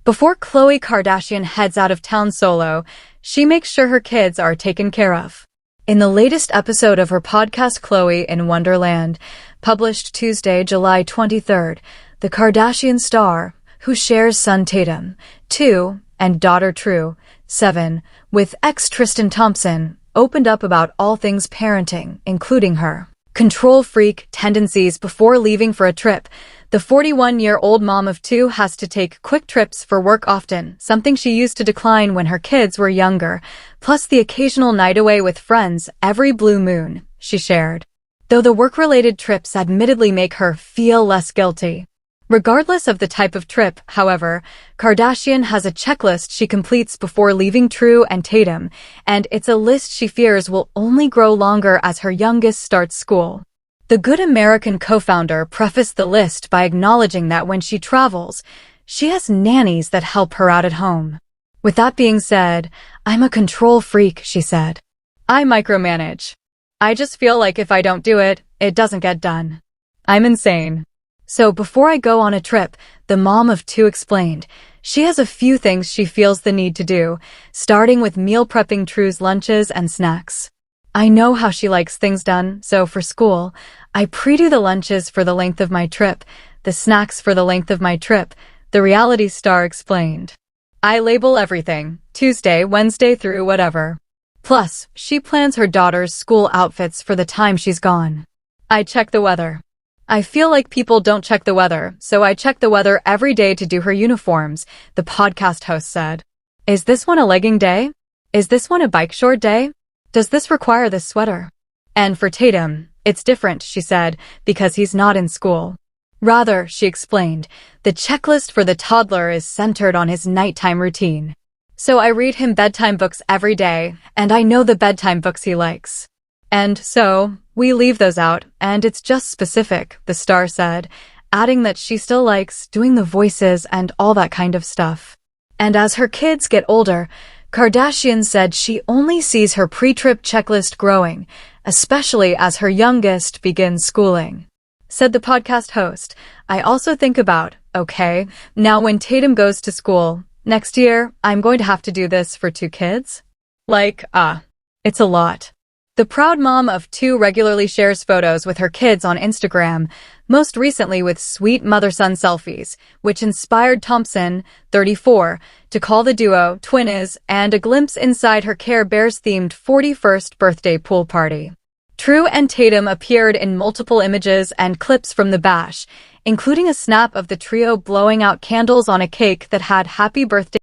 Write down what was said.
Before Khloé Kardashian heads out of town solo, she makes sure her kids are taken care of. In the latest episode of her podcast Khloé in Wonderland, published Tuesday, July 23rd, the Kardashian star, who shares son Tatum, 2, and daughter True, 7, with ex-Tristan Thompson, opened up about all things parenting, including her control freak tendencies before leaving for a trip. The 41-year-old mom of 2 has to take quick trips for work often, something she used to decline when her kids were younger, plus the occasional night away with friends every blue moon, she shared. Though the work-related trips admittedly make her feel less guilty. Regardless of the type of trip, however, Kardashian has a checklist she completes before leaving True and Tatum, and it's a list she fears will only grow longer as her youngest starts school. The Good American co-founder prefaced the list by acknowledging that when she travels, she has nannies that help her out at home. With that being said, I'm a control freak, she said. I micromanage. I just feel like if I don't do it, it doesn't get done. I'm insane. So before I go on a trip, the mom of 2 explained, she has a few things she feels the need to do, starting with meal prepping True's lunches and snacks. I know how she likes things done, so for school, I pre-do the lunches for the length of my trip, the snacks for the length of my trip, the reality star explained. I label everything, Tuesday, Wednesday through whatever. Plus, she plans her daughter's school outfits for the time she's gone. I check the weather. I feel like people don't check the weather, so I check the weather every day to do her uniforms, the podcast host said. Is this one a legging day? Is this one a bike short day? Does this require this sweater? And for Tatum, it's different, she said, because he's not in school. Rather, she explained, the checklist for the toddler is centered on his nighttime routine. So I read him bedtime books every day, and I know the bedtime books he likes. And so, we leave those out, and it's just specific, the star said, adding that she still likes doing the voices and all that kind of stuff. And as her kids get older, Kardashian said she only sees her pre-trip checklist growing, especially as her youngest begins schooling. Said the podcast host, I also think about, okay, now when Tatum goes to school, next year, I'm going to have to do this for 2 kids? It's a lot. The proud mom of 2 regularly shares photos with her kids on Instagram, most recently with sweet mother-son selfies, which inspired Thompson, 34, to call the duo twinnies, and a glimpse inside her Care Bears-themed 41st birthday pool party. True and Tatum appeared in multiple images and clips from the bash, including a snap of the trio blowing out candles on a cake that had "Happy Birthday"